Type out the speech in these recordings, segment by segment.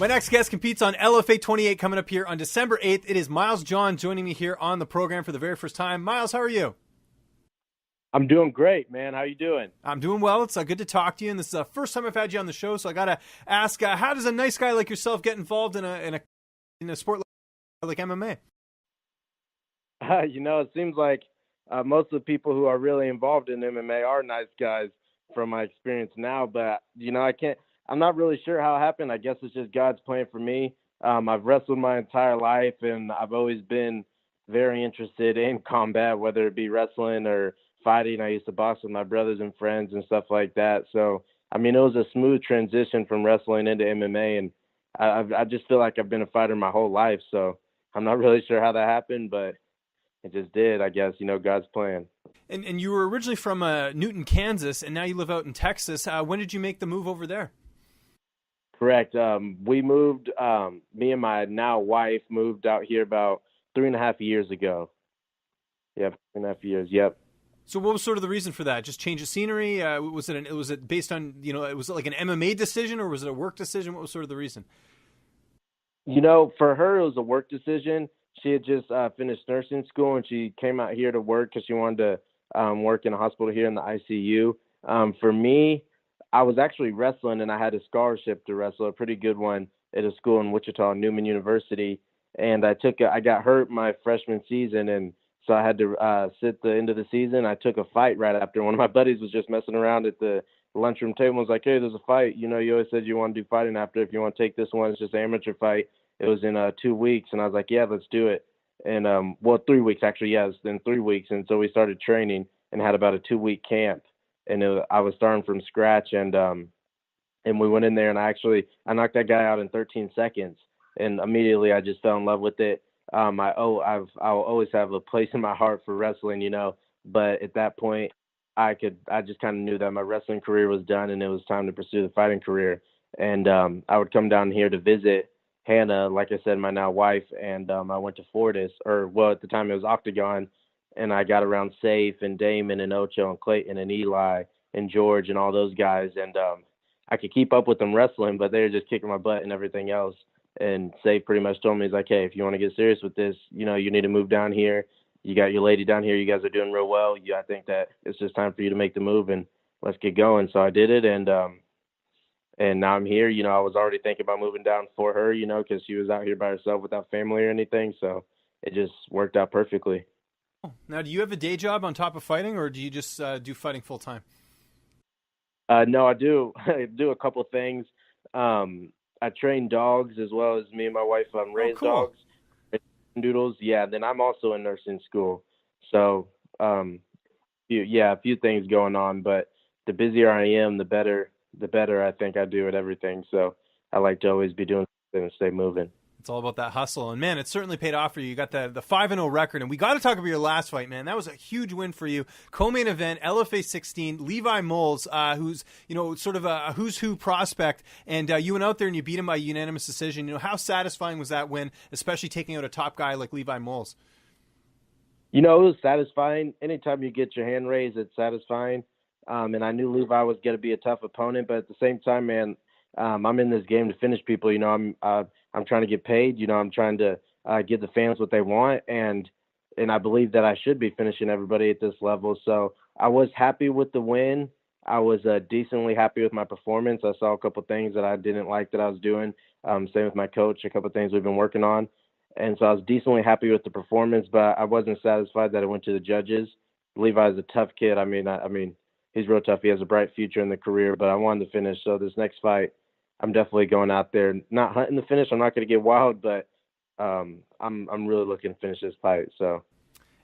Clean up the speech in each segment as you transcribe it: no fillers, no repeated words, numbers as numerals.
My next guest competes on LFA 28 coming up here on December 8th. It is Miles John joining me here on the program for the very first time. Miles, how are you? I'm doing great, man. How you doing? I'm doing well. It's good to talk to you, and this is the first time I've had you on the show, so I got to ask, how does a nice guy like yourself get involved in a sport like MMA? It seems like most of the people who are really involved in MMA are nice guys from my experience now, but, I'm not really sure how it happened. I guess it's just God's plan for me. I've wrestled my entire life, and I've always been very interested in combat, whether it be wrestling or fighting. I used to box with my brothers and friends and stuff like that. So, it was a smooth transition from wrestling into MMA, and I just feel like I've been a fighter my whole life. So I'm not really sure how that happened, but it just did, I guess, God's plan. And you were originally from Newton, Kansas, and now you live out in Texas. When did you make the move over there? Correct. We moved, me and my now wife moved out here about 3.5 years ago. Yep, 3.5 years, yep. So what was sort of the reason for that? Just change of scenery? Was it based on, was it like an MMA decision or was it a work decision? What was sort of the reason? For her, it was a work decision. She had just finished nursing school, and she came out here to work because she wanted to work in a hospital here in the ICU. For me, I was actually wrestling, and I had a scholarship to wrestle, a pretty good one, at a school in Wichita, Newman University. And I got hurt my freshman season, and so I had to sit the end of the season. I took a fight right after. One of my buddies was just messing around at the lunchroom table and was like, hey, there's a fight. You always said you want to do fighting after. If you want to take this one, it's just an amateur fight. It was in 2 weeks. And I was like, yeah, let's do it. And 3 weeks actually. Yeah, it was in 3 weeks. And so we started training and had about a 2-week camp. And I was starting from scratch. And we went in there, and I knocked that guy out in 13 seconds. And immediately I just fell in love with it. I'll always have a place in my heart for wrestling, but at that point I just kind of knew that my wrestling career was done and it was time to pursue the fighting career. And I would come down here to visit Hannah, like I said, my now wife, and I went to Fortis, at the time it was Octagon, and I got around Safe and Damon and Ocho and Clayton and Eli and George and all those guys, and I could keep up with them wrestling, but they were just kicking my butt and everything else. And Safe pretty much told me, he's like, hey, if you want to get serious with this, you need to move down here. You got your lady down here. You guys are doing real well. I think that it's just time for you to make the move and let's get going. So I did it. And now I'm here. I was already thinking about moving down for her, because she was out here by herself without family or anything. So it just worked out perfectly. Now, do you have a day job on top of fighting, or do you just do fighting full time? No, I do. I do a couple things. I train dogs as well as me and my wife raise dogs, doodles. Yeah. Then I'm also in nursing school. So, a few things going on, but the busier I am, the better I think I do at everything. So I like to always be doing something and stay moving. It's all about that hustle. And, man, it certainly paid off for you. You got the 5-0 record. And we got to talk about your last fight, man. That was a huge win for you. Co-main event, LFA 16, Levi Moles, who's, sort of a who's who prospect. And you went out there and you beat him by unanimous decision. How satisfying was that win, especially taking out a top guy like Levi Moles? It was satisfying. Anytime you get your hand raised, it's satisfying. And I knew Levi was going to be a tough opponent. But at the same time, man, I'm in this game to finish people. I'm trying to get paid. I'm trying to give the fans what they want, and I believe that I should be finishing everybody at this level. So I was happy with the win. I was decently happy with my performance. I saw a couple things that I didn't like that I was doing. Same with my coach, a couple things we've been working on, and so I was decently happy with the performance. But I wasn't satisfied that it went to the judges. Levi's a tough kid. I mean, he's real tough. He has a bright future in the career, but I wanted to finish. So this next fight, I'm definitely going out there, not hunting the finish. I'm not going to get wild, but I'm really looking to finish this fight. So,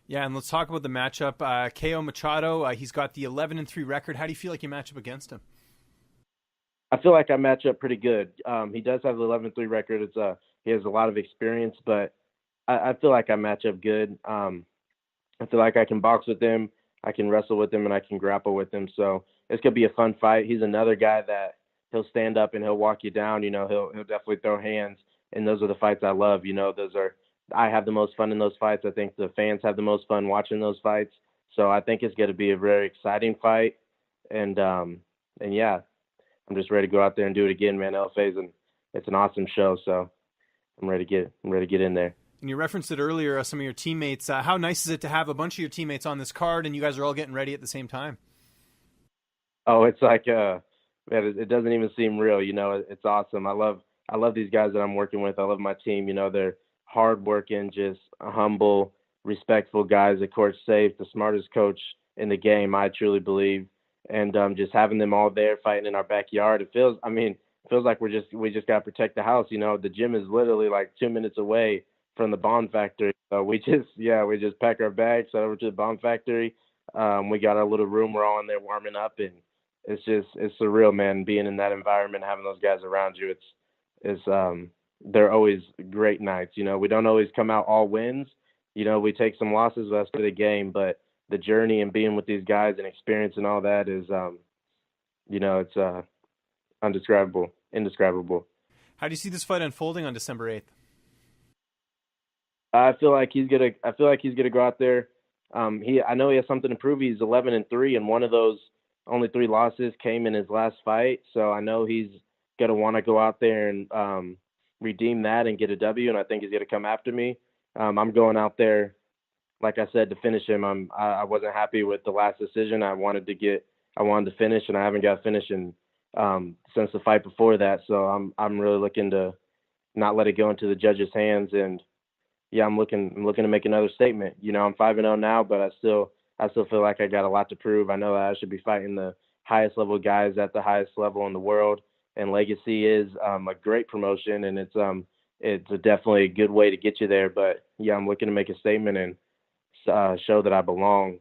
yeah, and let's talk about the matchup. Caio Machado, he's got the 11-3 record. How do you feel like you match up against him? I feel like I match up pretty good. He does have the 11-3 record. He has a lot of experience, but I feel like I match up good. I feel like I can box with him, I can wrestle with him, and I can grapple with him. So it's gonna be a fun fight. He's another guy that he'll stand up and he'll walk you down. He'll definitely throw hands, and those are the fights I love. I have the most fun in those fights. I think the fans have the most fun watching those fights. So I think it's going to be a very exciting fight, and yeah, I'm just ready to go out there and do it again, man. LFA is it's an awesome show. So I'm ready to get in there. And you referenced it earlier, some of your teammates. How nice is it to have a bunch of your teammates on this card and you guys are all getting ready at the same time? Oh, it's like man, it doesn't even seem real. It's awesome. I love these guys that I'm working with. I love my team. They're hardworking, just humble, respectful guys. The coach safe, the smartest coach in the game, I truly believe. And just having them all there fighting in our backyard, it feels like we just got to protect the house. The gym is literally like 2 minutes away from the bomb factory. So we just pack our bags, head over to the bomb factory. We got our little room. We're all in there warming up, and it's surreal, man. Being in that environment, having those guys around you, they're always great nights. We don't always come out all wins. We take some losses, that's for the game, but the journey and being with these guys and experiencing all that is, it's indescribable. How do you see this fight unfolding on December 8th? I feel like he's gonna go out there. I know he has something to prove. He's 11-3, and one of those only 3 losses came in his last fight. So I know he's gonna want to go out there and redeem that and get a W. And I think he's gonna come after me. I'm going out there, like I said, to finish him. I wasn't happy with the last decision. I wanted to finish, and I haven't got finished since the fight before that. So I'm really looking to not let it go into the judges' hands. And yeah, I'm looking to make another statement. I'm 5-0 now, but I still feel like I got a lot to prove. I know I should be fighting the highest level guys at the highest level in the world. And Legacy is a great promotion, and it's definitely a good way to get you there. But yeah, I'm looking to make a statement and show that I belong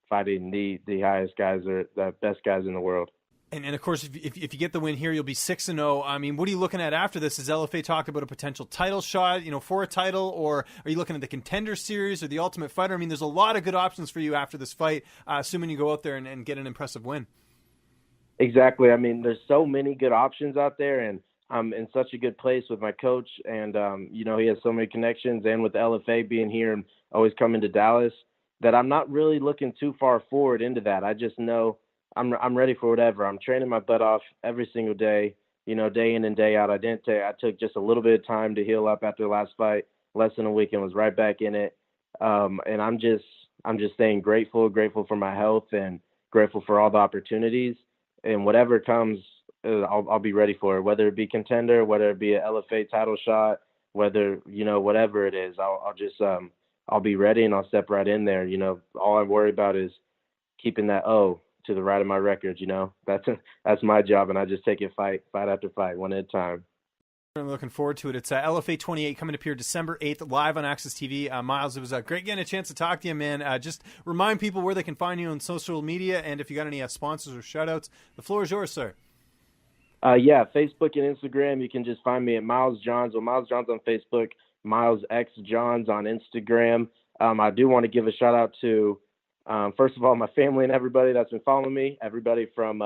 fighting the highest guys or the best guys in the world. And of course, if you get the win here, you'll be 6-0. I mean, what are you looking at after this? Has LFA talked about a potential title shot, for a title, or are you looking at the Contender Series or the Ultimate Fighter? I mean, there's a lot of good options for you after this fight, assuming you go out there and get an impressive win. Exactly. I mean, there's so many good options out there, and I'm in such a good place with my coach, and he has so many connections, and with the LFA being here and always coming to Dallas, that I'm not really looking too far forward into that. I just know I'm ready for whatever. I'm training my butt off every single day, day in and day out. I took just a little bit of time to heal up after the last fight, less than a week, and was right back in it. And I'm just staying grateful for my health and grateful for all the opportunities, and whatever comes, I'll be ready for it, whether it be contender, whether it be an LFA title shot, whether, whatever it is, I'll be ready and I'll step right in there. All I worry about is keeping that O to the right of my record. That's my job, and I just take it fight after fight, one at a time. I'm looking forward to it. It's LFA 28 coming up here December 8th, live on Access TV. Miles, it was great getting a chance to talk to you, man. Just remind people where they can find you on social media, and if you got any sponsors or shout-outs, the floor is yours, sir. Yeah, Facebook and Instagram, you can just find me at Miles Johns. Well, Miles Johns on Facebook, Miles X Johns on Instagram. I do want to give a shout-out to, first of all, my family and everybody that's been following me, everybody from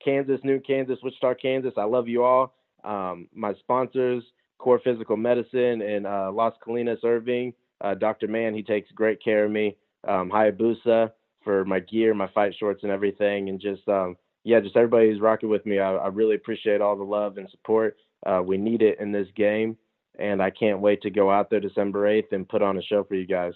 Kansas, New Kansas, Wichita, Kansas. I love you all. My sponsors, Core Physical Medicine in Las Colinas, Irving. Dr. Mann, he takes great care of me. Hayabusa for my gear, my fight shorts and everything. And just everybody who's rocking with me. I really appreciate all the love and support. We need it in this game. And I can't wait to go out there December 8th and put on a show for you guys.